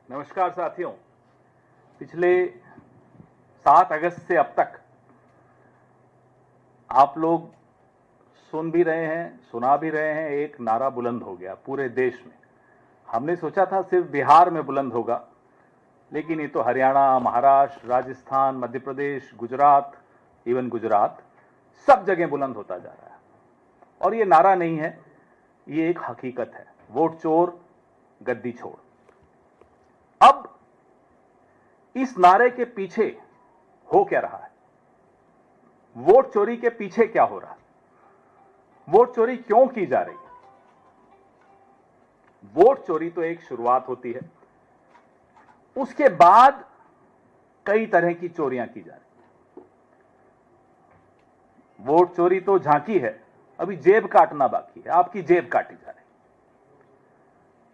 नमस्कार साथियों। पिछले 7 अगस्त से अब तक आप लोग सुन भी रहे हैं, सुना भी रहे हैं, एक नारा बुलंद हो गया पूरे देश में। हमने सोचा था सिर्फ बिहार में बुलंद होगा, लेकिन ये तो हरियाणा, महाराष्ट्र, राजस्थान, मध्य प्रदेश, गुजरात, इवन गुजरात, सब जगह बुलंद होता जा रहा है। और ये नारा नहीं है, ये एक हकीकत है। वोट चोर, गद्दी छोड़। अब इस नारे के पीछे हो क्या रहा है? वोट चोरी के पीछे क्या हो रहा है? वोट चोरी क्यों की जा रही है? वोट चोरी तो एक शुरुआत होती है, उसके बाद कई तरह की चोरियां की जा रही है। वोट चोरी तो झांकी है, अभी जेब काटना बाकी है। आपकी जेब काटी जा रही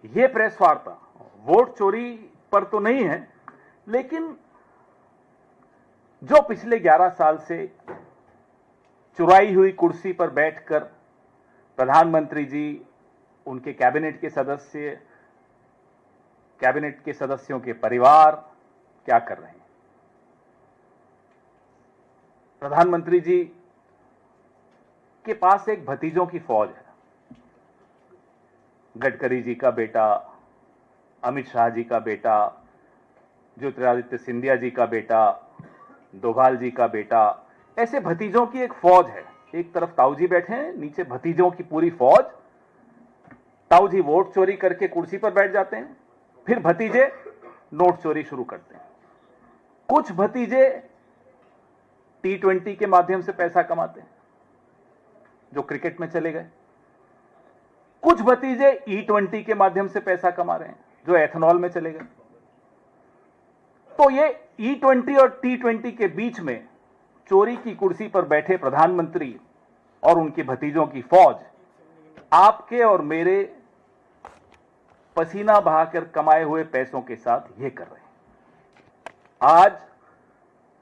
है। यह प्रेस वार्ता वोट चोरी पर तो नहीं है, लेकिन जो पिछले 11 साल से चुराई हुई कुर्सी पर बैठकर प्रधानमंत्री जी, उनके कैबिनेट के सदस्यों के परिवार क्या कर रहे हैं। प्रधानमंत्री जी के पास एक भतीजों की फौज है। गडकरी जी का बेटा, अमित शाह जी का बेटा, ज्योतिरादित्य सिंधिया जी का बेटा, डोभाल जी का बेटा, ऐसे भतीजों की एक फौज है। एक तरफ ताऊ जी बैठे हैं, नीचे भतीजों की पूरी फौज। ताऊ जी वोट चोरी करके कुर्सी पर बैठ जाते हैं, फिर भतीजे नोट चोरी शुरू करते हैं। कुछ भतीजे T20 के माध्यम से पैसा कमाते हैं, जो क्रिकेट में चले गए। कुछ भतीजे E20 के माध्यम से पैसा कमा रहे हैं, जो एथेनॉल में चले गए। तो ये E20 और T20 के बीच में चोरी की कुर्सी पर बैठे प्रधानमंत्री और उनके भतीजों की फौज आपके और मेरे पसीना बहाकर कमाए हुए पैसों के साथ ये कर रहे हैं। आज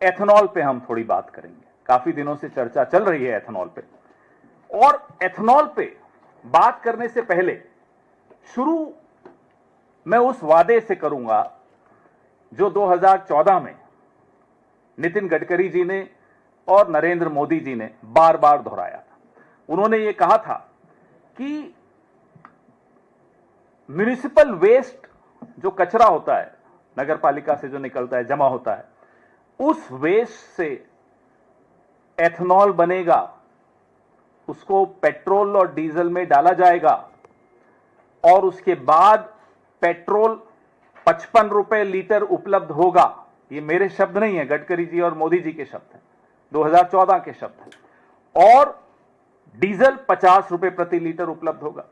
एथेनॉल पे हम थोड़ी बात करेंगे। काफी दिनों से चर्चा चल रही है एथेनॉल पे, और एथेनॉल पे बात करने से पहले शुरू मैं उस वादे से करूंगा जो 2014 में नितिन गडकरी जी ने और नरेंद्र मोदी जी ने बार बार दोहराया था। उन्होंने ये कहा था कि म्युनिसिपल वेस्ट, जो कचरा होता है नगर पालिका से जो निकलता है, जमा होता है, उस वेस्ट से एथेनॉल बनेगा, उसको पेट्रोल और डीजल में डाला जाएगा, और उसके बाद पेट्रोल 55 रुपए लीटर उपलब्ध होगा। ये मेरे शब्द नहीं है, गडकरी जी और मोदी जी के शब्द हैं, 2014 के शब्द हैं। और डीजल 50 रुपए प्रति लीटर उपलब्ध होगा।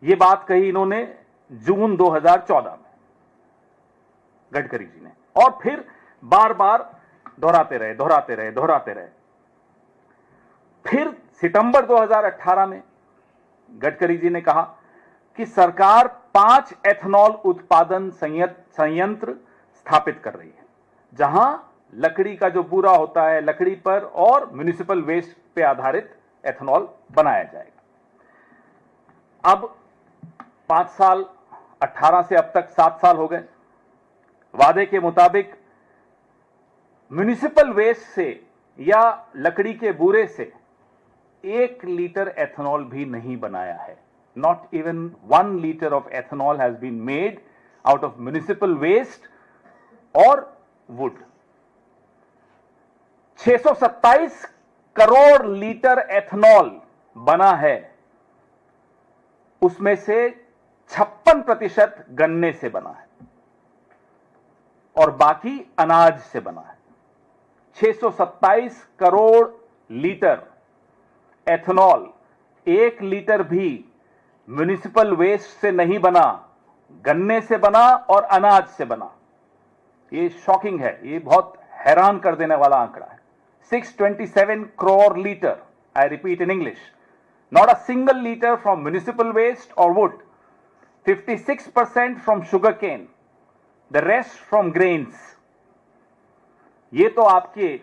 ये बात कही इन्होंने जून 2014 में, गडकरी जी ने, और फिर बार बार दोहराते रहे। फिर सितंबर 2018 में गडकरी जी ने कहा कि सरकार 5 एथेनॉल उत्पादन संयंत्र स्थापित कर रही है, जहां लकड़ी का जो बूरा होता है, लकड़ी पर और म्युनिसिपल वेस्ट पे आधारित एथेनॉल बनाया जाएगा। अब 5 साल, 18 से अब तक 7 साल हो गए। वादे के मुताबिक म्युनिसिपल वेस्ट से या लकड़ी के बूरे से 1 लीटर एथेनॉल भी नहीं बनाया है। Not even 1 liter of ethanol has been made out of municipal waste or wood. 627 crore litre ethanol बना है, उसमें से 56% गन्ने से बना है और बाकी अनाज से बना है। 627 करोड़ लीटर एथेनॉल, 1 लीटर भी म्युनिसिपल वेस्ट से नहीं बना, गन्ने से बना और अनाज से बना। ये शॉकिंग है, ये बहुत हैरान कर देने वाला आंकड़ा है। 627 crore liter, I repeat in English, not a single liter from municipal waste or wood, 56% from sugarcane, the rest from grains. ये तो आपके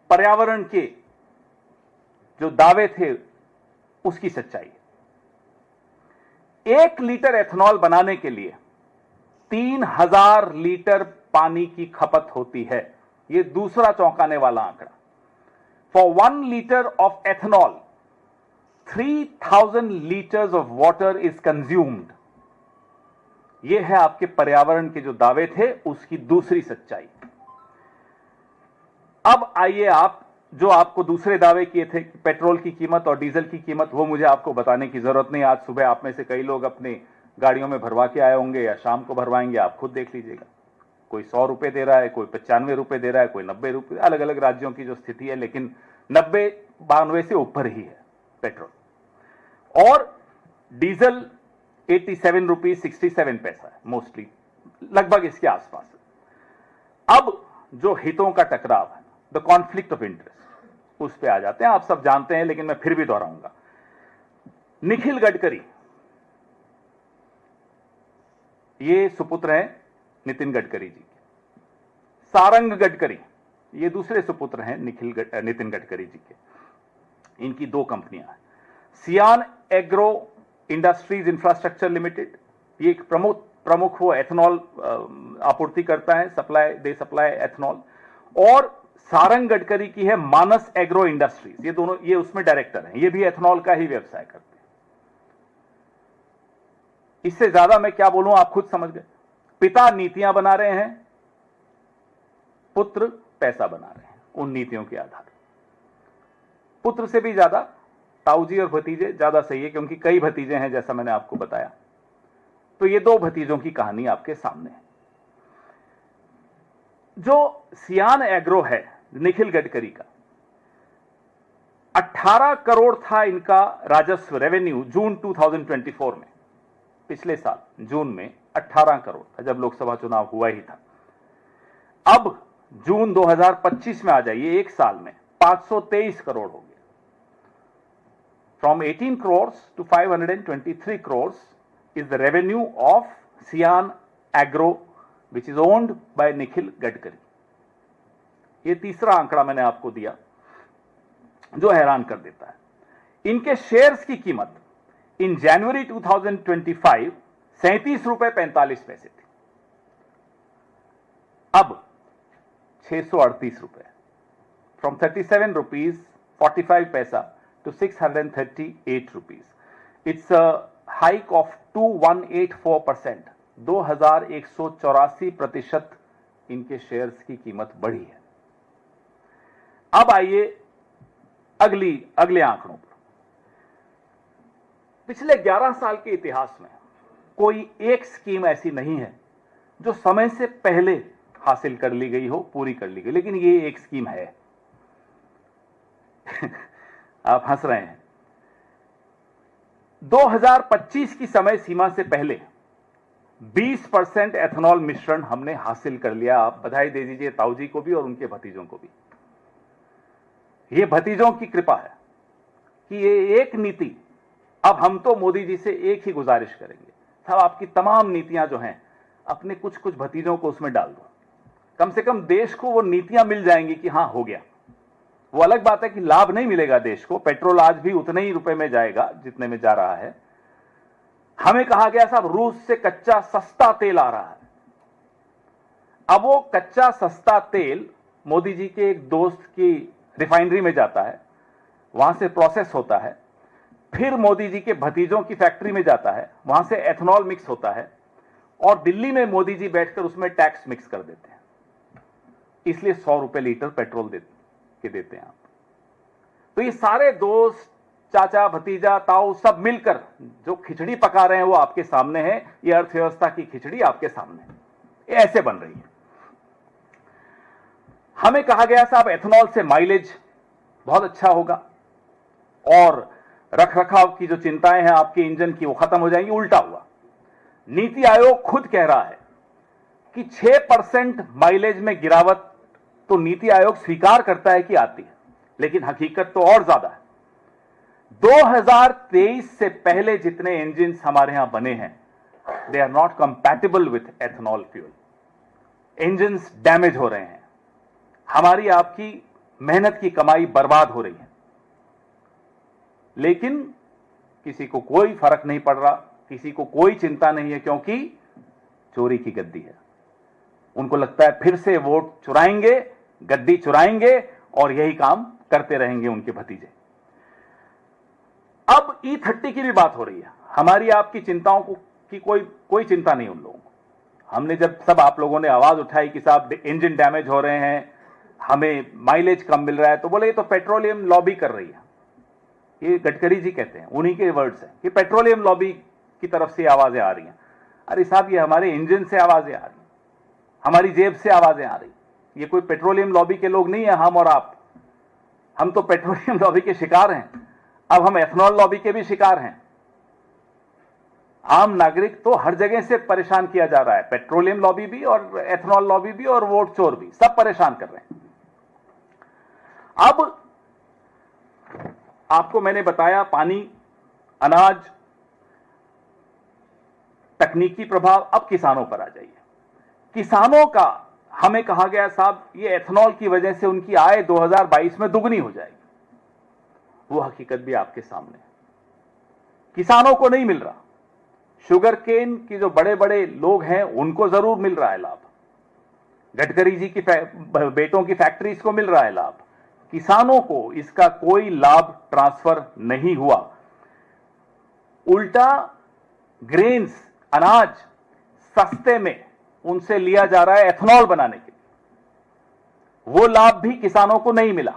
पर्यावरण के जो दावे थे उसकी सच्चाई है। 1 लीटर एथेनॉल बनाने के लिए 3000 लीटर पानी की खपत होती है। यह दूसरा चौंकाने वाला आंकड़ा। For 1 litre of ethanol 3000 litres of water is consumed. यह है आपके पर्यावरण के जो दावे थे उसकी दूसरी सच्चाई। अब आइए आप जो आपको दूसरे दावे किए थे पेट्रोल की कीमत और डीजल की कीमत, वो मुझे आपको बताने की जरूरत नहीं। आज सुबह आप में से कई लोग अपनी गाड़ियों में भरवा के आए होंगे या शाम को भरवाएंगे, आप खुद देख लीजिएगा। कोई 100 रुपए दे रहा है, कोई 95 रुपए दे रहा है, कोई 90 रुपए, अलग अलग राज्यों की जो स्थिति है, लेकिन 90-92 से ऊपर ही है पेट्रोल। और डीजल 87 रुपीज 67 पैसा है, मोस्टली लगभग इसके आसपास है। अब जो हितों का टकराव है, द कॉन्फ्लिक्ट ऑफ इंटरेस्ट, उस पे आ जाते हैं। आप सब जानते हैं लेकिन मैं फिर भी दोहराऊंगा। निखिल गडकरी ये सुपुत्र हैं नितिन गडकरी जी के। सारंग गडकरी ये दूसरे सुपुत्र हैं नितिन गडकरी जी के। इनकी 2 कंपनियां हैं। सियान एग्रो इंडस्ट्रीज इंफ्रास्ट्रक्चर लिमिटेड, ये एक प्रमुख वो एथेनॉल आपूर्ति करता है, दे सप्लाई एथेनॉल। और सारंग गडकरी की है मानस एग्रो इंडस्ट्रीज, ये दोनों, ये उसमें डायरेक्टर हैं, ये भी एथेनॉल का ही व्यवसाय करते हैं। इससे ज्यादा मैं क्या बोलूं, आप खुद समझ गए। पिता नीतियां बना रहे हैं, पुत्र पैसा बना रहे हैं उन नीतियों के आधार। पुत्र से भी ज्यादा ताऊजी और भतीजे ज्यादा सही है, क्योंकि कई भतीजे हैं जैसा मैंने आपको बताया। तो ये 2 भतीजों की कहानी आपके सामने है। जो सियान एग्रो है निखिल गडकरी का, 18 करोड़ था इनका राजस्व, रेवेन्यू, जून 2024 में। पिछले साल जून में 18 करोड़ था जब लोकसभा चुनाव हुआ ही था। अब जून 2025 में आ जाइए, 1 साल में 523 करोड़ हो गया। From 18 crore to 523 crore is the revenue of Cian Agro which is owned by Nikhil Gadkari. ये तीसरा आंकड़ा मैंने आपको दिया जो हैरान कर देता है। इनके शेयर्स की कीमत इन जनवरी 2025 37 रुपए 45 पैसे थी, अब 638 रुपए। फ्रॉम 37 रुपीज 45 पैसा to 638 rupees. It's a hike of 2184%, 2184% इनके शेयर्स की कीमत बढ़ी है। अब आइए अगले आंकड़ों पर। पिछले 11 साल के इतिहास में कोई एक स्कीम ऐसी नहीं है जो समय से पहले हासिल कर ली गई हो, पूरी कर ली गई, लेकिन ये एक स्कीम है। आप हंस रहे हैं। 2025 की समय सीमा से पहले 20% एथेनॉल मिश्रण हमने हासिल कर लिया। आप बधाई दे दीजिए ताऊजी को भी और उनके भतीजों को भी। ये भतीजों की कृपा है कि ये एक नीति, अब हम तो मोदी जी से एक ही गुजारिश करेंगे, साहब आपकी तमाम नीतियां जो हैं अपने कुछ कुछ भतीजों को उसमें डाल दो। कम से कम देश को वो नीतियां मिल जाएंगी कि हां हो गया। वो अलग बात है कि लाभ नहीं मिलेगा देश को, पेट्रोल आज भी उतने ही रुपए में जाएगा जितने में जा रहा है। हमें कहा गया साहब रूस से कच्चा सस्ता तेल आ रहा है। अब वो कच्चा सस्ता तेल मोदी जी के एक दोस्त की रिफाइनरी में जाता है, वहां से प्रोसेस होता है, फिर मोदी जी के भतीजों की फैक्ट्री में जाता है, वहां से एथेनॉल मिक्स होता है और दिल्ली में मोदी जी बैठकर उसमें टैक्स मिक्स कर देते हैं। इसलिए 100 रुपए लीटर पेट्रोल देते हैं आप। तो ये सारे दोस्त, चाचा, भतीजा, ताऊ सब मिलकर जो खिचड़ी पका रहे हैं वो आपके सामने है। ये अर्थव्यवस्था की खिचड़ी आपके सामने है, ये ऐसे बन रही है। हमें कहा गया साहब एथेनॉल से माइलेज बहुत अच्छा होगा और रखरखाव की जो चिंताएं हैं आपके इंजन की वो खत्म हो जाएंगी। उल्टा हुआ। नीति आयोग खुद कह रहा है कि 6% माइलेज में गिरावट तो नीति आयोग स्वीकार करता है कि आती है, लेकिन हकीकत तो और ज्यादा है। 2023 से पहले जितने इंजन हमारे यहां बने हैं, they are not compatible with ethanol fuel. Engine damage हो रहे हैं, हमारी आपकी मेहनत की कमाई बर्बाद हो रही है, लेकिन किसी को कोई फर्क नहीं पड़ रहा, किसी को कोई चिंता नहीं है, क्योंकि चोरी की गद्दी है। उनको लगता है फिर से वोट चुराएंगे, गद्दी चुराएंगे और यही काम करते रहेंगे उनके भतीजे। अब E30 की भी बात हो रही है। हमारी आपकी चिंताओं की कोई चिंता नहीं उन लोगों को। हमने जब सब आप लोगों ने आवाज उठाई कि साहब इंजन डैमेज हो रहे हैं, हमें माइलेज कम मिल रहा है, तो बोले ये तो पेट्रोलियम लॉबी कर रही है। ये गडकरी जी कहते हैं, उन्हीं के वर्ड्स हैं कि पेट्रोलियम लॉबी की तरफ से आवाजें आ रही हैं। अरे साहब, ये हमारे इंजन से आवाजें आ रही, हमारी जेब से आवाजें आ रही। ये कोई पेट्रोलियम लॉबी के लोग नहीं है हम और आप। हम तो पेट्रोलियम लॉबी के शिकार हैं। अब हम एथनॉल लॉबी के भी शिकार हैं। आम नागरिक तो हर जगह से परेशान किया जा रहा है, पेट्रोलियम लॉबी भी और एथनॉल लॉबी भी और वोट चोर भी, सब परेशान कर रहे हैं। अब आपको मैंने बताया पानी, अनाज, तकनीकी प्रभाव। अब किसानों पर आ जाइए। किसानों का हमें कहा गया साहब ये एथनॉल की वजह से उनकी आय 2022 में दुगनी हो जाएगी। वो हकीकत भी आपके सामने है। किसानों को नहीं मिल रहा। शुगर केन की जो बड़े बड़े लोग हैं उनको जरूर मिल रहा है लाभ। गडकरी जी की बेटों की फैक्ट्रीज को मिल रहा है लाभ। किसानों को इसका कोई लाभ ट्रांसफर नहीं हुआ। उल्टा ग्रेन्स, अनाज सस्ते में उनसे लिया जा रहा है एथनॉल बनाने के लिए। वो लाभ भी किसानों को नहीं मिला।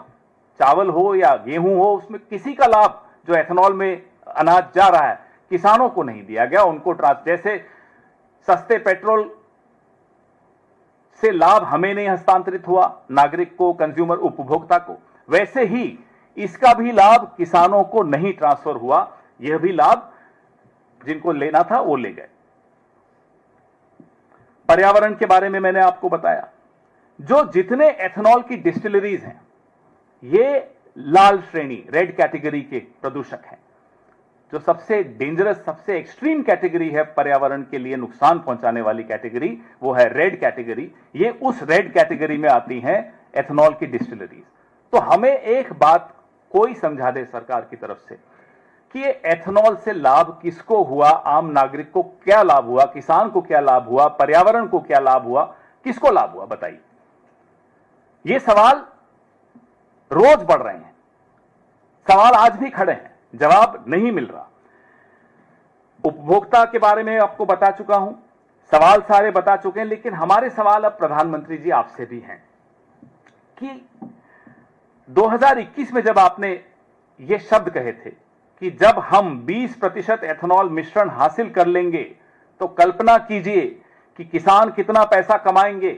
चावल हो या गेहूं हो, उसमें किसी का लाभ जो एथनॉल में अनाज जा रहा है किसानों को नहीं दिया गया। उनको जैसे सस्ते पेट्रोल से लाभ हमें नहीं हस्तांतरित हुआ, नागरिक को, कंज्यूमर, उपभोक्ता को, वैसे ही इसका भी लाभ किसानों को नहीं ट्रांसफर हुआ। यह भी लाभ जिनको लेना था वो ले गए। पर्यावरण के बारे में मैंने आपको बताया। जो जितने एथनॉल की डिस्टिलरीज हैं ये लाल श्रेणी, रेड कैटेगरी के प्रदूषक हैं। जो सबसे डेंजरस, सबसे एक्सट्रीम कैटेगरी है पर्यावरण के लिए नुकसान पहुंचाने वाली कैटेगरी, वो है रेड कैटेगरी। ये उस रेड कैटेगरी में आती हैं एथनॉल की डिस्टिलरीज। तो हमें एक बात कोई समझा दे सरकार की तरफ से कि ये एथनॉल से लाभ किसको हुआ, आम नागरिक को क्या लाभ हुआ, किसान को क्या लाभ हुआ, पर्यावरण को क्या लाभ हुआ, किसको लाभ हुआ, बताइए। ये सवाल रोज बढ़ रहे हैं। सवाल आज भी खड़े हैं, जवाब नहीं मिल रहा। उपभोक्ता के बारे में आपको बता चुका हूं, सवाल सारे बता चुके हैं, लेकिन हमारे सवाल अब प्रधानमंत्री जी आपसे भी हैं कि 2021 में जब आपने ये शब्द कहे थे कि जब हम 20% एथनॉल मिश्रण हासिल कर लेंगे तो कल्पना कीजिए कि किसान कितना पैसा कमाएंगे।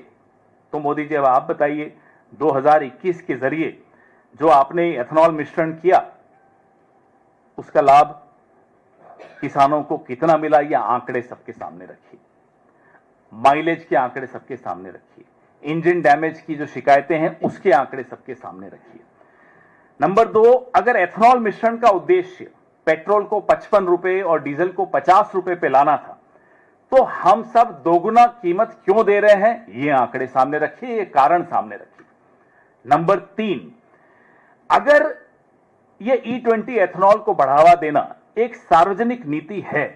तो मोदी जी अब आप बताइए, 2021 के जरिए जो आपने एथनॉल मिश्रण किया उसका लाभ किसानों को कितना मिला, ये आंकड़े सबके सामने रखिए। माइलेज के आंकड़े सबके सामने रखिए। इंजन डैमेज की जो शिकायतें हैं उसके आंकड़े सबके सामने रखिए। नंबर 2, अगर एथनॉल मिश्रण का उद्देश्य पेट्रोल को 55 रुपए और डीजल को 50 रुपए पे लाना था, तो हम सब दोगुना कीमत क्यों दे रहे हैं, ये आंकड़े सामने रखिए, ये कारण सामने रखिए। नंबर 3, अगर ये E20 एथनॉल को बढ़ावा देना एक सार्वजनिक नीति है,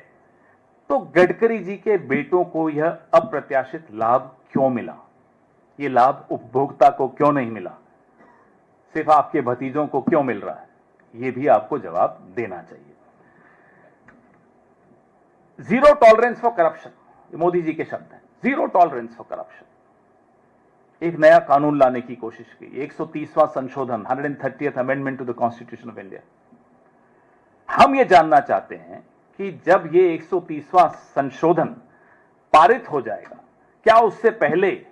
तो गडकरी जी के बेटों को यह अप्रत्याशित लाभ क्यों मिला, ये लाभ उपभोक्ता को क्यों नहीं मिला, सिर्फ आपके भतीजों को क्यों मिल रहा है, ये भी आपको जवाब देना चाहिए। Zero tolerance for corruption, Modi ji के शब्द हैं, जीरो टॉलरेंस फॉर करप्शन। एक नया कानून लाने की कोशिश की, 130वां संशोधन, 130th amendment to the constitution of India. हम ये जानना चाहते हैं कि जब ये 130वां संशोधन पारित हो जाएगा, क्या उससे पहले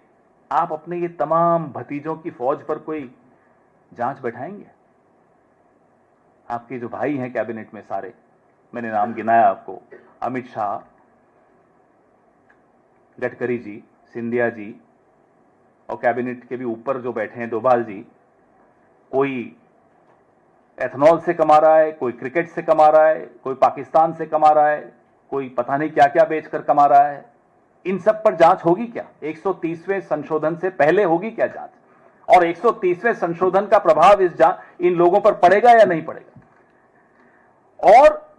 आप अपने ये तमाम भतीजों की फौज पर कोई जांच बैठाएंगे? आपके जो भाई हैं कैबिनेट में सारे, मैंने नाम गिनाया आपको, अमित शाह, गडकरी जी, सिंधिया जी, और कैबिनेट के भी ऊपर जो बैठे हैं डोभाल जी, कोई एथनॉल से कमा रहा है, कोई क्रिकेट से कमा रहा है, कोई पाकिस्तान से कमा रहा है, कोई पता नहीं क्या क्या बेचकर कमा रहा है। इन सब पर जांच होगी क्या? 130वें संशोधन से पहले होगी क्या जांच? और 130वें संशोधन का प्रभाव इन लोगों पर पड़ेगा या नहीं पड़ेगा? और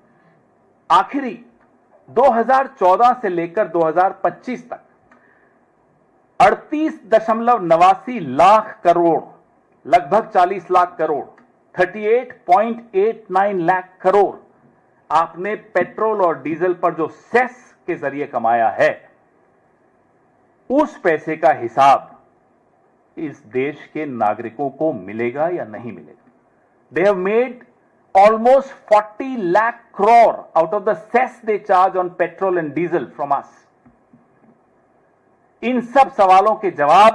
आखिरी 2014 से लेकर 2025 तक 38.89 लाख करोड़, लगभग 40 लाख करोड़, 38.89 लाख करोड़ आपने पेट्रोल और डीजल पर जो सेस के जरिए कमाया है, उस पैसे का हिसाब इस देश के नागरिकों को मिलेगा या नहीं मिलेगा? They have made almost 40 lakh crore out of the cess they charge on petrol and diesel from us. इन सब सवालों के जवाब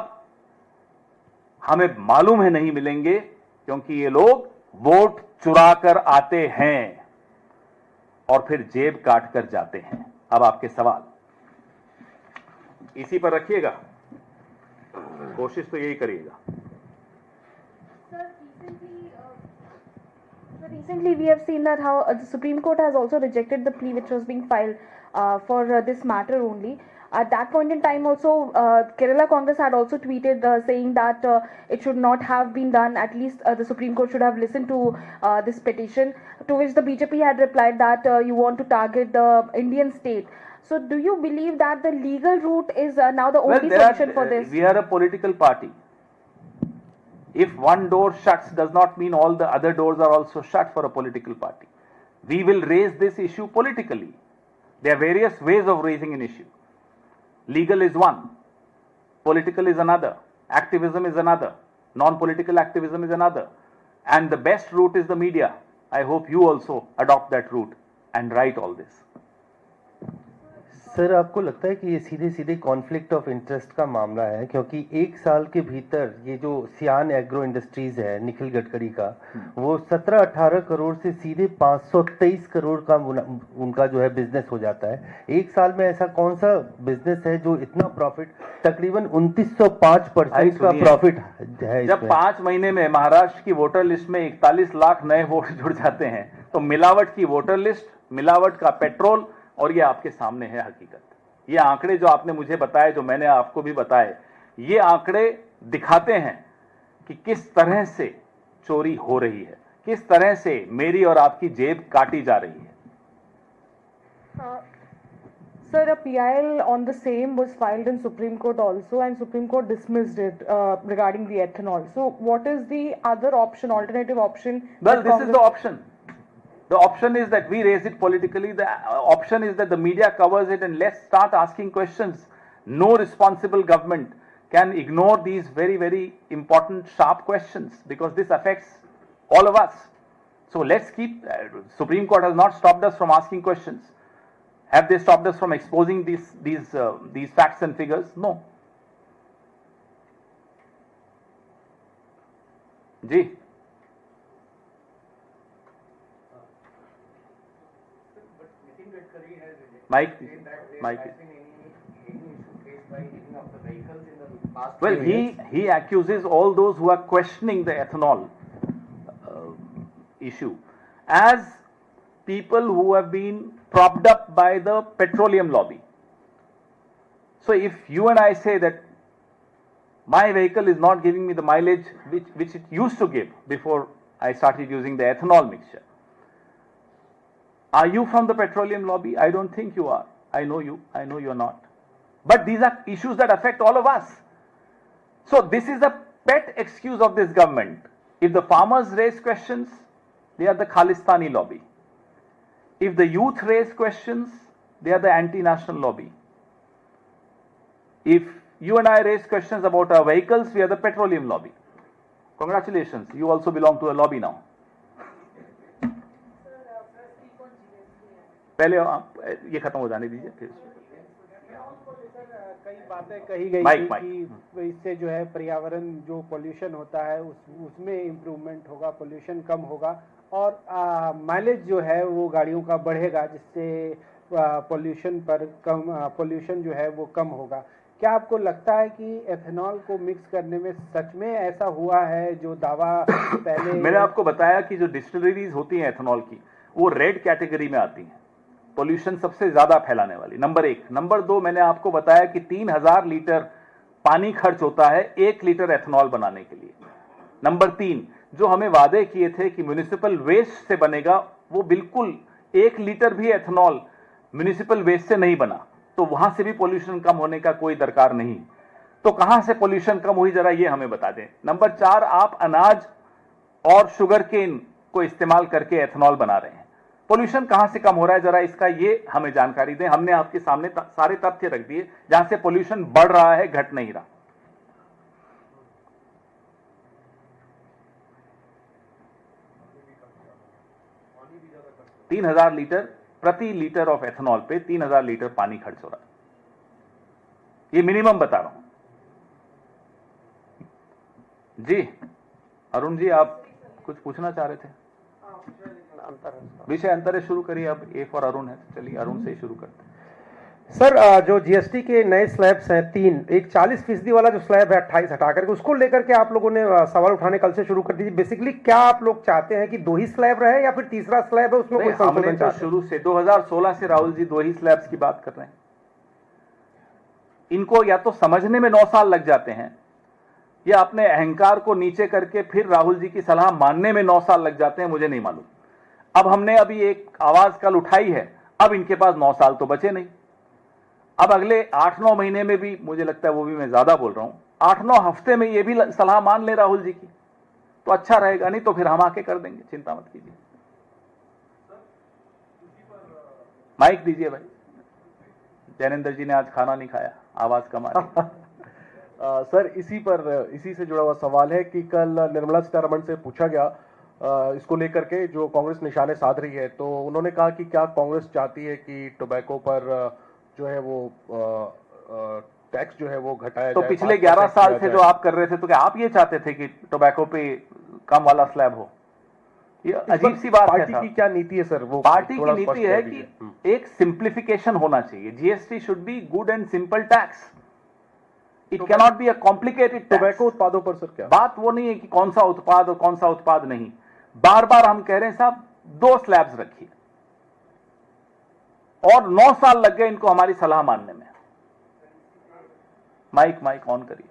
हमें मालूम है नहीं मिलेंगे, क्योंकि ये लोग वोट चुरा कर आते हैं और फिर जेब काट कर जाते हैं। अब आपके सवाल इसी पर रखिएगा, कोशिश तो यही करिएगा। Recently, we have seen that how the Supreme Court has also rejected the plea which was being filed for this matter only. At that point in time, also Kerala Congress had also tweeted saying that it should not have been done. At least the Supreme Court should have listened to this petition. To which the BJP had replied that you want to target the Indian state. So, do you believe that the legal route is now the only solution for this? We are a political party. If one door shuts does not mean all the other doors are also shut for a political party. We will raise this issue politically. There are various ways of raising an issue. Legal is one, political is another, activism is another, non-political activism is another, and the best route is the media. I hope you also adopt that route and write all this. Sir, आपको लगता है कि ये सीधे सीधे conflict of interest का मामला है? क्योंकि एक साल के भीतर ये जो सियान एग्रो इंडस्ट्रीज है निखिल गडकरी का, वो 17-18 करोड़ से सीधे 523 करोड़ का उनका जो है बिजनेस हो जाता है। एक साल में ऐसा कौन सा बिजनेस है जो इतना प्रॉफिट, तकरीबन 2905% का प्रॉफिट है? जब 5 महीने में महाराष्ट्र की वोटर लिस्ट में 41 लाख नए वोट जुड़ जाते हैं, तो मिलावट की वोटर लिस्ट, मिलावट का पेट्रोल, और ये आपके सामने है हकीकत। ये आंकड़े जो आपने मुझे बताए, जो मैंने आपको भी बताए, ये आंकड़े दिखाते हैं कि किस तरह से चोरी हो रही है, किस तरह से मेरी और आपकी जेब काटी जा रही है। Sir, a PIL on the same was filed in Supreme Court also, and Supreme Court dismissed it regarding the ethanol. So, what is the other option, alternative option? Well, this is the option. The option is that we raise it politically. The option is that the media covers it, and let's start asking questions. No responsible government can ignore these very, very important, sharp questions, because this affects all of us. So let's keep, Supreme Court has not stopped us from asking questions. Have they stopped us from exposing these facts and figures? No. Ji. Mike. Well, he accuses all those who are questioning the ethanol issue as people who have been propped up by the petroleum lobby. So if you and I say that my vehicle is not giving me the mileage which it used to give before I started using the ethanol mixture, are you from the petroleum lobby? I don't think you are. I know you. I know you are not. But these are issues that affect all of us. So this is a pet excuse of this government. If the farmers raise questions, they are the Khalistani lobby. If the youth raise questions, they are the anti-national lobby. If you and I raise questions about our vehicles, we are the petroleum lobby. Congratulations, you also belong to a lobby now. पहले आप ये खत्म हो जाने दीजिए, फिर कई बातें कही गई कि इससे जो है पर्यावरण, जो पोल्यूशन होता है उसमें इम्प्रूवमेंट होगा, पोल्यूशन कम होगा, और माइलेज जो है वो गाड़ियों का बढ़ेगा, जिससे पोल्यूशन जो है वो कम होगा। क्या आपको लगता है कि एथेनॉल को मिक्स करने में सच में ऐसा हुआ है जो दावा पहले? मैंने आपको बताया कि जो डिस्टिलरीज होती हैं एथेनॉल की, वो रेड कैटेगरी में आती हैं, पोल्यूशन सबसे ज्यादा फैलाने वाली, नंबर 1। नंबर 2, मैंने आपको बताया कि 3000 लीटर पानी खर्च होता है 1 लीटर एथेनॉल बनाने के लिए। नंबर 3, जो हमें वादे किए थे कि म्युनिसिपल वेस्ट से बनेगा, वो बिल्कुल 1 लीटर भी एथेनॉल म्युनिसिपल वेस्ट से नहीं बना, तो वहां से भी पोल्यूशन कम होने का कोई दरकार नहीं। तो कहां से पोल्यूशन कम हुई, जरा ये हमें बता दें। नंबर 4, आप अनाज और शुगर केन को इस्तेमाल करके एथेनॉल बना रहे हैं, पोल्यूशन कहां से कम हो रहा है, जरा इसका ये हमें जानकारी दें। हमने आपके सामने सारे तथ्य रख दिए जहां से पोल्यूशन बढ़ रहा है, घट नहीं रहा। तीन 3000 लीटर प्रति लीटर ऑफ एथेनॉल पे 3000 लीटर पानी खर्च हो रहा है, ये मिनिमम बता रहा हूं। जी अरुण जी, आप कुछ पूछना चाह रहे थे? विषय अंतर शुरू करिए। अब ए फॉर अरुण है, चलिए अरुण से ही शुरू करते हैं। सर, जो जीएसटी के नए स्लैब्स हैं 3, एक 40% वाला जो स्लैब है 28 हटा करके, उसको लेकर के आप लोगों ने सवाल उठाने कल से शुरू कर दीजिए। बेसिकली क्या आप लोग चाहते हैं कि 2 ही स्लैब रहे या फिर तीसरा स्लैब है उसमें कोई संशोधन? तो शुरू से 2016 से राहुल जी 2 ही स्लैब्स की बात कर रहे हैं। इनको या तो समझने में 9 साल लग जाते हैं, या अपने अहंकार को नीचे करके फिर राहुल जी की सलाह मानने में 9 साल लग जाते हैं, मुझे नहीं मालूम। अब हमने अभी एक आवाज कल उठाई है, अब इनके पास 9 साल तो बचे नहीं। अब अगले 8-9 महीने में भी, मुझे लगता है वो भी मैं ज्यादा बोल रहा हूं, 8-9 हफ्ते में ये भी सलाह मान ले राहुल जी की तो अच्छा रहेगा, नहीं तो फिर हम आके कर देंगे, चिंता मत कीजिए। माइक दीजिए भाई। जैनेंद्र जी ने आज खाना नहीं खाया, आवाज कम आ रही। सर, इसी से जुड़ा हुआ सवाल है कि कल निर्मला सीतारमण से पूछा गया इसको लेकर के, जो कांग्रेस निशाने साध रही है, तो उन्होंने कहा कि क्या कांग्रेस चाहती है कि टोबैको पर जो है वो टैक्स जो है वो घटाया तो जाए? पिछले 11 साल से जो आप कर रहे थे, तो क्या आप ये चाहते थे कि टोबैको पे कम वाला स्लैब हो? ये अजीब सी बात है। पार्टी की क्या नीति है सर? वो पार्टी की नीति है कि एक सिंप्लीफिकेशन होना चाहिए। GST should be good and simple tax, it cannot be a complicated. Tobacco उत्पादों पर सर क्या बात वो नहीं है कि कौन सा उत्पाद और कौन सा उत्पाद नहीं। बार बार हम कह रहे हैं साहब 2 स्लैब्स रखिए, और 9 साल लग गए इनको हमारी सलाह मानने में। माइक ऑन करिए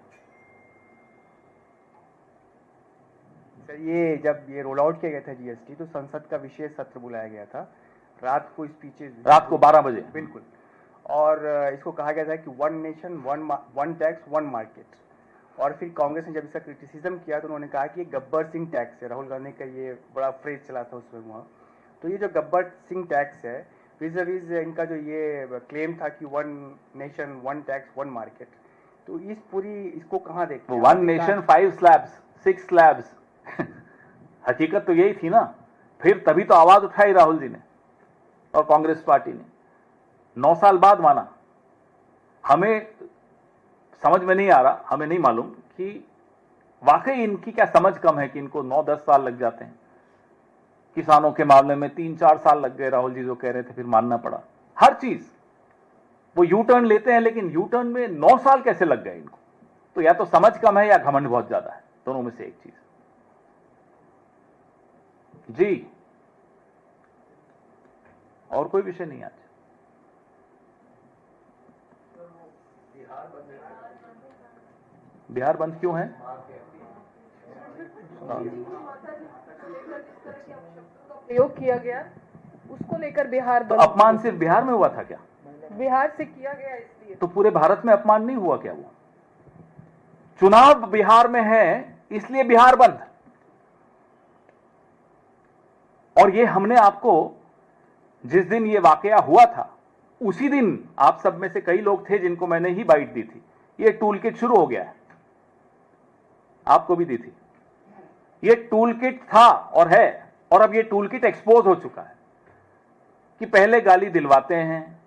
सर। ये जब ये रोल आउट किया गया था जीएसटी, तो संसद का विशेष सत्र बुलाया गया था रात को, स्पीचेस रात को 12 बजे, बिल्कुल। और इसको कहा गया था कि 1 नेशन 1 टैक्स 1 मार्केट। और फिर कांग्रेस ने जब इसका क्रिटिसिज्म किया तो उन्होंने कहा कि ये गब्बर सिंह टैक्स है। राहुल गांधी का ये बड़ा फ्रेज चला था उसमें वहाँ। तो ये जो गब्बर सिंह टैक्स है, विज़ इनका जो ये क्लेम था कि 1 नेशन 1 टैक्स 1 मार्केट, तो इसको कहाँ देखते हैं? 1 नेशन 5 स्लैब्स 6 स्लैब्स हकीकत तो यही थी ना। फिर तभी तो आवाज उठाई राहुल जी ने और कांग्रेस पार्टी ने, 9 साल बाद माना। हमें समझ में नहीं आ रहा, हमें नहीं मालूम कि वाकई इनकी क्या समझ कम है कि इनको 9-10 साल लग जाते हैं। किसानों के मामले में 3-4 साल लग गए, राहुल जी जो कह रहे थे, फिर मानना पड़ा। हर चीज वो यू टर्न लेते हैं, लेकिन यू टर्न में 9 साल कैसे लग गए इनको? तो या तो समझ कम है या घमंड बहुत ज्यादा है, दोनों में से एक चीज। जी और कोई विषय नहीं आज। बिहार बंद क्यों है? प्रयोग किया गया, उसको लेकर बिहार तो बंद। अपमान सिर्फ बिहार में हुआ था क्या? बिहार से किया गया इसलिए। तो पूरे भारत में अपमान नहीं हुआ क्या? वो चुनाव बिहार में है इसलिए बिहार बंद। और ये हमने आपको जिस दिन ये वाकया हुआ था उसी दिन, आप सब में से कई लोग थे जिनको मैंने ही बाइट दी थी, ये टूल किट शुरू हो गया है, आपको भी दी थी। ये टूल किट था और है, और अब ये टूल किट एक्सपोज हो चुका है कि पहले गाली दिलवाते हैं,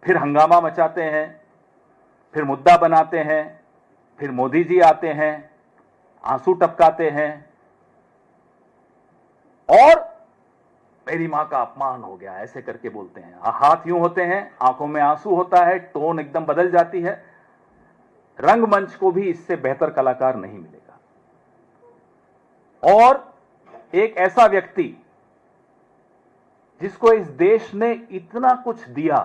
फिर हंगामा मचाते हैं, फिर मुद्दा बनाते हैं, फिर मोदी जी आते हैं, आंसू टपकाते हैं, और मेरी मां का अपमान हो गया ऐसे करके बोलते हैं। हाथ यूं होते हैं, आंखों में आंसू होता है, टोन एकदम बदल जाती है। रंगमंच को भी इससे बेहतर कलाकार नहीं मिलेगा। और एक ऐसा व्यक्ति जिसको इस देश ने इतना कुछ दिया,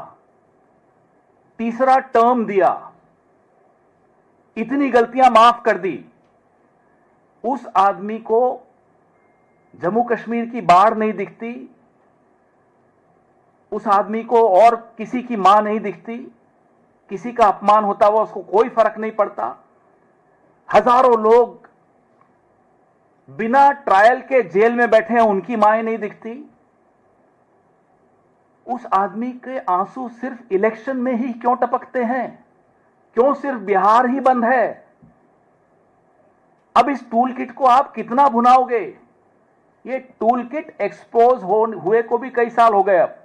तीसरा टर्म दिया, इतनी गलतियां माफ कर दी, उस आदमी को जम्मू कश्मीर की बाढ़ नहीं दिखती, उस आदमी को और किसी की मां नहीं दिखती, किसी का अपमान होता हुआ उसको कोई फर्क नहीं पड़ता। हजारों लोग बिना ट्रायल के जेल में बैठे हैं, उनकी माएं नहीं दिखती। उस आदमी के आंसू सिर्फ इलेक्शन में ही क्यों टपकते हैं? क्यों सिर्फ बिहार ही बंद है? अब इस टूल किट को आप कितना भुनाओगे? ये टूल किट एक्सपोज हुए को भी कई साल हो गए। अब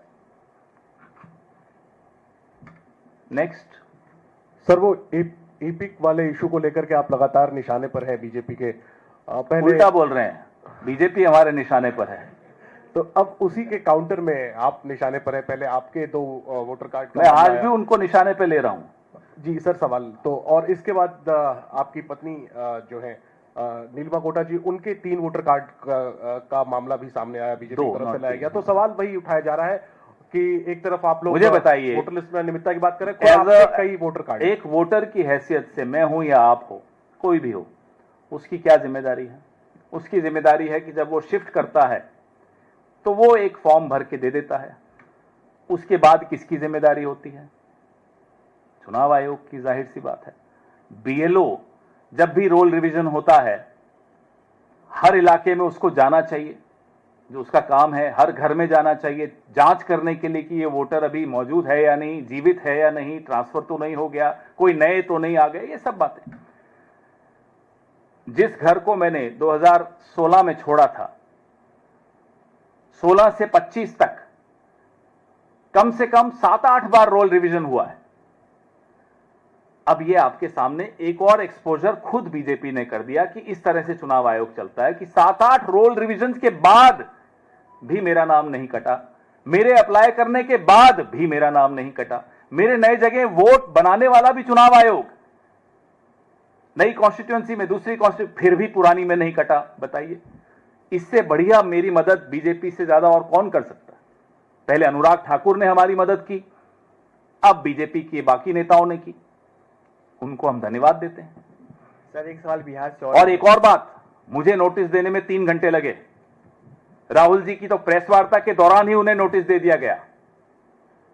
नेक्स्ट सर, वो ईपिक वाले इशू को लेकर के आप लगातार निशाने पर है बीजेपी के। पहले उल्टा बोल रहे हैं, बीजेपी हमारे निशाने पर है। तो अब उसी के काउंटर में आप निशाने पर है। पहले आपके 2 वोटर कार्ड मैं आज भी उनको निशाने पे ले रहा हूं। जी सर, सवाल तो, और इसके बाद आपकी पत्नी जो है नीलिमा कोटा जी, उनके 3 वोटर कार्ड का मामला भी सामने आया, बीजेपी की तरफ से लाया गया। तो सवाल वही उठाया जा रहा है कि एक तरफ आप लोग मुझे बताइए, वोटर लिस्ट में अनियमितता की बात करें, कई वोटर कार्ड, एक वोटर की हैसियत से मैं हूं या आप हो, कोई भी हो, उसकी क्या जिम्मेदारी है? उसकी जिम्मेदारी है कि जब वो शिफ्ट करता है तो वो एक फॉर्म भर के दे देता है। उसके बाद किसकी जिम्मेदारी होती है? चुनाव आयोग की, जाहिर सी बात है। बीएलओ जब भी रोल रिवीजन होता है, हर इलाके में उसको जाना चाहिए, जो उसका काम है। हर घर में जाना चाहिए जांच करने के लिए कि ये वोटर अभी मौजूद है या नहीं, जीवित है या नहीं, ट्रांसफर तो नहीं हो गया, कोई नए तो नहीं आ गए, ये सब बातें। जिस घर को मैंने 2016 में छोड़ा था, 16 से 25 तक कम से कम 7-8 बार रोल रिवीजन हुआ है। अब ये आपके सामने एक और एक्सपोजर खुद बीजेपी ने कर दिया कि इस तरह से चुनाव आयोग चलता है कि 7-8 रोल रिवीजन के बाद भी मेरा नाम नहीं कटा, मेरे अप्लाई करने के बाद भी मेरा नाम नहीं कटा, मेरे नए जगह वोट बनाने वाला भी चुनाव आयोग, नई कॉन्स्टिट्यूएंसी में, दूसरी कॉन्स्टिट्यूएंसी, फिर भी पुरानी में नहीं कटा। बताइए, इससे बढ़िया मेरी मदद बीजेपी से ज्यादा और कौन कर सकता है? पहले अनुराग ठाकुर ने हमारी मदद की, अब बीजेपी के बाकी नेताओं ने की, उनको हम धन्यवाद देते हैं। सर, एक सवाल बिहार से और एक और बात, मुझे नोटिस देने में 3 घंटे लगे। राहुल जी की तो प्रेस वार्ता के दौरान ही उन्हें नोटिस दे दिया गया।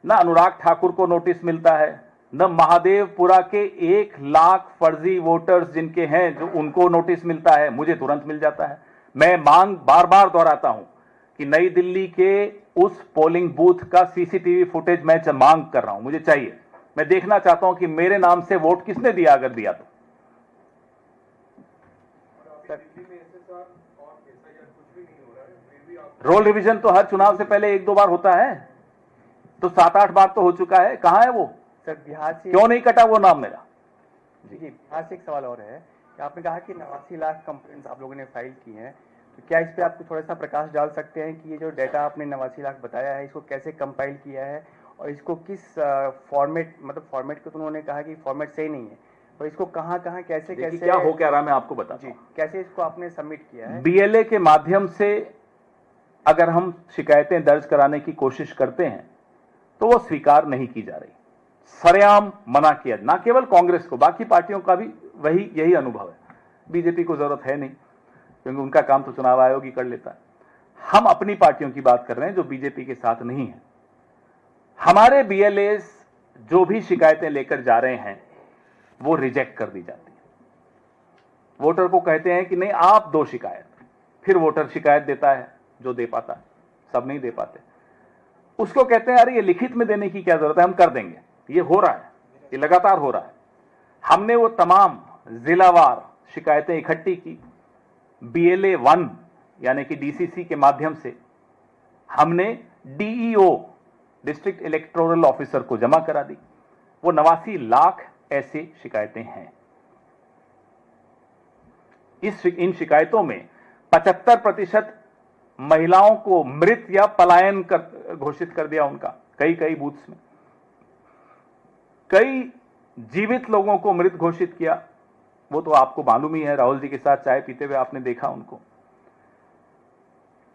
ना अनुराग ठाकुर को नोटिस मिलता है, न महादेवपुरा के 1 लाख फर्जी वोटर्स जिनके हैं, जो उनको नोटिस मिलता है। मुझे तुरंत मिल जाता है। मैं मांग बार बार दोहराता हूं कि नई दिल्ली के उस पोलिंग बूथ का सीसीटीवी फुटेज मैं मांग कर रहा हूं, मुझे चाहिए। मैं देखना चाहता हूं कि मेरे नाम से वोट किसने दिया, अगर दिया तो। रोल रिवीजन तो हर चुनाव से पहले 1-2 बार होता है, तो 7-8 बार तो हो चुका है। कहां है वो? सर, बिहार से क्यों नहीं कटा वो नाम मेरा? जी, बिहार से एक सवाल और है कि आपने कहा कि 89 लाख कंप्लेंट्स आप लोगों ने फाइल की हैं, तो क्या इस पे आप थोड़ा सा प्रकाश डाल सकते हैं कि ये जो डाटा आपने 89 लाख बताया है, इसको कैसे कंपाइल किया है और इसको किस फॉर्मेट, मतलब फॉर्मेट को तो उन्होंने कहा कि फॉर्मेट सही नहीं है, और इसको कहां कैसे क्या हो क्या रहा मैं आपको बताता हूं। कैसे इसको आपने सबमिट किया है? बीएलए के माध्यम से अगर हम शिकायतें दर्ज कराने की कोशिश करते हैं तो वो स्वीकार नहीं की जा रही, सरेआम मना किया। ना केवल कांग्रेस को, बाकी पार्टियों का भी यही अनुभव है। बीजेपी को जरूरत है नहीं, क्योंकि उनका काम तो चुनाव आयोग ही कर लेता है। हम अपनी पार्टियों की बात कर रहे हैं जो बीजेपी के साथ नहीं है। हमारे बीएलएस जो भी शिकायतें लेकर जा रहे हैं वो रिजेक्ट कर दी जाती है। वोटर को कहते हैं कि नहीं, आप दो शिकायत, फिर वोटर शिकायत देता है जो दे पाता है, सब नहीं दे पाते। उसको कहते हैं अरे ये लिखित में देने की क्या जरूरत है, हम कर देंगे। ये हो रहा है, ये लगातार हो रहा है। हमने वो तमाम जिलावार शिकायतें इकट्ठी की, बीएलए 1 यानी कि डीसीसी के माध्यम से हमने डीईओ, डिस्ट्रिक्ट इलेक्टोरल ऑफिसर को जमा करा दी। वो 89 लाख ऐसी शिकायतें हैं। इन शिकायतों में 75% महिलाओं को मृत या पलायन घोषित कर दिया उनका, कई बूथ्स में। कई जीवित लोगों को मृत घोषित किया, वो तो आपको मालूम ही है, राहुल जी के साथ चाय पीते हुए आपने देखा उनको।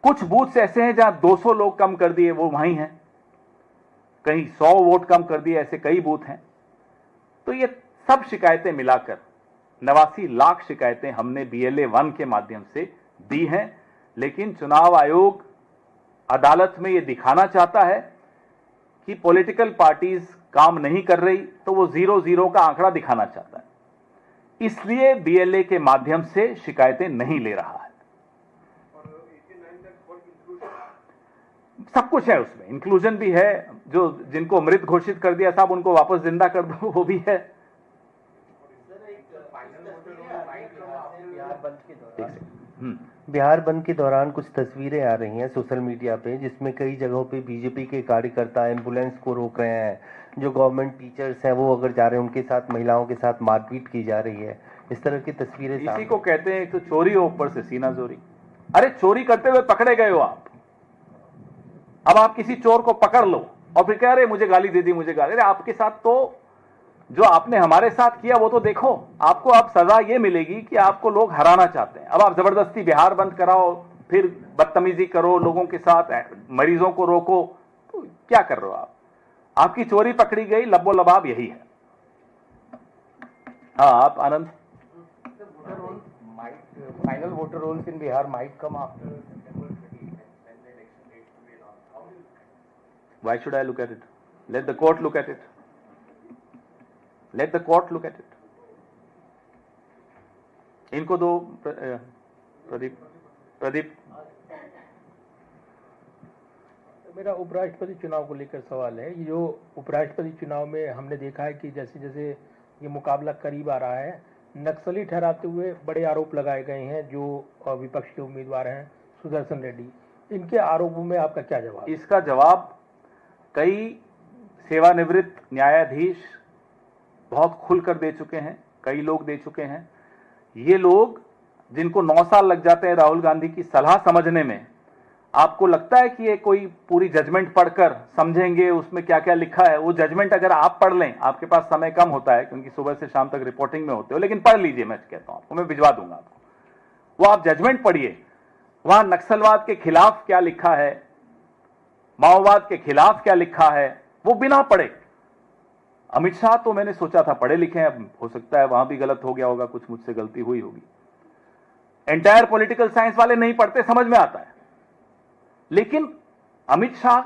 कुछ बूथ्स ऐसे हैं जहां 200 लोग कम कर दिए, वो वहीं हैं। कहीं 100 वोट कम कर दिए, ऐसे कई बूथ हैं। तो ये सब शिकायतें मिलाकर 89 लाख शिकायतें हमने बीएलए 1 के माध्यम से दी हैं। लेकिन चुनाव आयोग अदालत में ये दिखाना चाहता है कि पॉलिटिकल पार्टीज काम नहीं कर रही तो वो 0-0 का आंकड़ा दिखाना चाहता है, इसलिए बीएलए के माध्यम से शिकायतें नहीं ले रहा है। सब कुछ है उसमें, इंक्लूजन भी है, जो जिनको मृत घोषित कर दिया साहब उनको वापस जिंदा कर दो, वो भी है। बिहार बंद के दौरान कुछ तस्वीरें आ रही हैं सोशल मीडिया पे, जिसमें कई जगहों पे बीजेपी के कार्यकर्ता एम्बुलेंस को रोक रहे हैं, जो गवर्नमेंट टीचर्स हैं वो अगर जा रहे हैं उनके साथ महिलाओं के साथ मारपीट की जा रही है। इस तरह की तस्वीरें इसी को कहते हैं तो चोरी हो, ऊपर से सीना चोरी। अरे चोरी करते हुए पकड़े गए हो आप, अब आप किसी चोर को पकड़ लो और फिर कह रहे मुझे गाली दे दी, मुझे गाली। अरे आपके साथ तो जो आपने हमारे साथ किया वो तो देखो, आपको अब सजा ये मिलेगी कि आपको लोग हराना चाहते हैं। अब आप जबरदस्ती बिहार बंद कराओ, फिर बदतमीजी करो लोगों के साथ, मरीजों को रोको, तो क्या कर रहे हो आप? आपकी चोरी पकड़ी गई, लब्बो लबाब यही है। हाँ आप Anand. Final voter rolls in Bihar might come after. Why should I look at it? Let the court look at it. Let the court look at it. इनको दो प्रदीप। मेरा उपराष्ट्रपति चुनाव को लेकर सवाल है। ये जो उपराष्ट्रपति चुनाव में हमने देखा है कि जैसे जैसे ये मुकाबला करीब आ रहा है, नक्सली ठहराते हुए बड़े आरोप लगाए गए हैं जो विपक्ष के उम्मीदवार हैं सुदर्शन रेड्डी। इनके आरोपों में आपका क्या जवाब? इसका जवाब कई सेवानिवृत्त न्यायाधीश बहुत खुलकर दे चुके हैं, कई लोग दे चुके हैं। ये लोग जिनको 9 साल लग जाते हैं राहुल गांधी की सलाह समझने में, आपको लगता है कि ये कोई पूरी जजमेंट पढ़कर समझेंगे उसमें क्या क्या लिखा है? वो जजमेंट अगर आप पढ़ लें, आपके पास समय कम होता है क्योंकि सुबह से शाम तक रिपोर्टिंग में होते हो, लेकिन पढ़ लीजिए, मैं कहता हूं आपको, मैं भिजवा दूंगा आपको। वो आप जजमेंट पढ़िए, वहां नक्सलवाद के खिलाफ क्या लिखा है, माओवाद के खिलाफ क्या लिखा है, वो बिना पढ़े। अमित शाह तो मैंने सोचा था पढ़े लिखे हैं, हो सकता है वहां भी गलत हो गया होगा, कुछ मुझसे गलती हुई होगी। एंटायर पॉलिटिकल साइंस वाले नहीं पढ़ते, समझ में आता है। लेकिन अमित शाह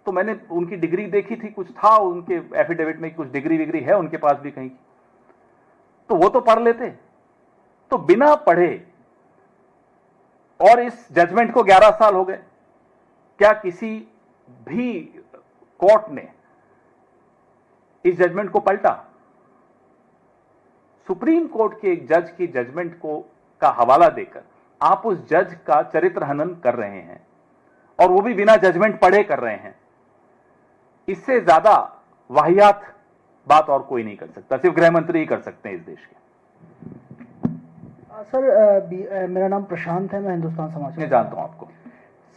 तो मैंने उनकी डिग्री देखी थी, कुछ था उनके एफिडेविट में, कुछ डिग्री विग्री है उनके पास भी कहीं की, तो वो तो पढ़ लेते। तो बिना पढ़े, और इस जजमेंट को 11 साल हो गए, क्या किसी भी कोर्ट ने इस जजमेंट को पलटा? सुप्रीम कोर्ट के एक जज की जजमेंट को का हवाला देकर आप उस जज का चरित्र हनन कर रहे हैं, और वो भी बिना जजमेंट पढ़े कर रहे हैं। इससे ज्यादा वाहियात बात और कोई नहीं कर सकता, सिर्फ गृह मंत्री ही कर सकते हैं इस देश के। सर मेरा नाम प्रशांत है, मैं हिंदुस्तान समाचार मैं जानता हूं आपको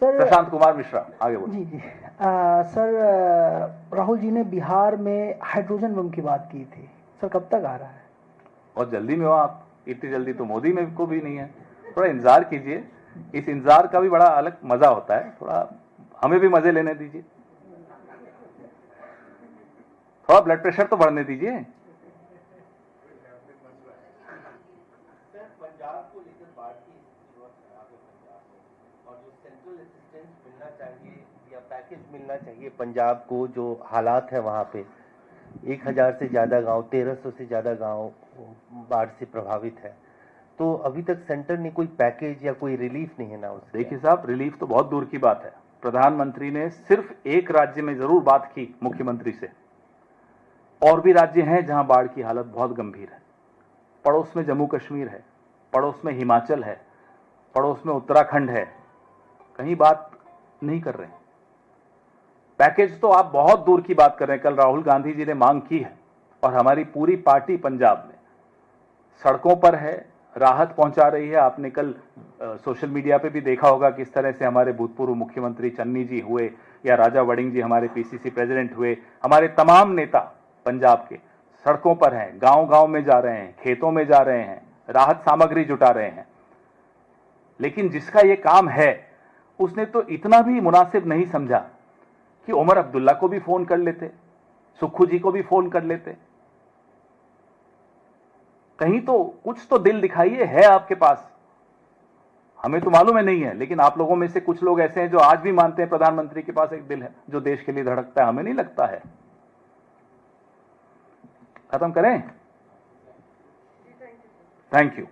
सर। प्रशांत कुमार मिश्रा, आगे बोलिए। जी सर, राहुल जी ने बिहार में हाइड्रोजन बम की बात की थी, सर कब तक आ रहा है? और जल्दी में हो आप, इतनी जल्दी तो मोदी में को भी नहीं है, थोड़ा इंतजार कीजिए। इस इंतजार का भी बड़ा अलग मजा होता है, थोड़ा हमें भी मजे लेने दीजिए, थोड़ा ब्लड प्रेशर तो बढ़ने दीजिए। पंजाब को लेकर बाढ़ की स्थिति बहुत खराब है पंजाब में, और जो सेंट्रल असिस्टेंस मिलना चाहिए या पैकेज मिलना चाहिए पंजाब को, जो हालात है वहाँ पे 1000 से ज़्यादा गांव, 1300 से ज़्यादा गांव बाढ़ से प्रभावित है, तो अभी तक सेंटर ने कोई पैकेज या कोई रिलीफ नहीं है ना उससे। देखिए साहब, रिलीफ तो बहुत दूर की बात है। प्रधानमंत्री ने सिर्फ एक राज्य में जरूर बात की मुख्यमंत्री से, और भी राज्य हैं जहां बाढ़ की हालत बहुत गंभीर है। पड़ोस में जम्मू कश्मीर है, पड़ोस में हिमाचल है, पड़ोस में उत्तराखंड है, कहीं बात नहीं कर रहे हैं। पैकेज तो आप बहुत दूर की बात कर रहे हैं। कल राहुल गांधी जी ने मांग की है, और हमारी पूरी पार्टी पंजाब में सड़कों पर है, राहत पहुंचा रही है। आपने कल सोशल मीडिया पे भी देखा होगा किस तरह से हमारे भूतपूर्व मुख्यमंत्री चन्नी जी हुए, या राजा वड़िंग जी हमारे पीसीसी प्रेसिडेंट हुए, हमारे तमाम नेता पंजाब के सड़कों पर हैं, गांव गांव में जा रहे हैं, खेतों में जा रहे हैं, राहत सामग्री जुटा रहे हैं। लेकिन जिसका ये काम है, उसने तो इतना भी मुनासिब नहीं समझा कि उमर अब्दुल्ला को भी फोन कर लेते, सुक्खू जी को भी फोन कर लेते। कहीं तो कुछ तो दिल दिखाइए, है आपके पास। हमें तो मालूम है नहीं है, लेकिन आप लोगों में से कुछ लोग ऐसे हैं जो आज भी मानते हैं प्रधानमंत्री के पास एक दिल है जो देश के लिए धड़कता है। हमें नहीं लगता है। खत्म करें? Thank you.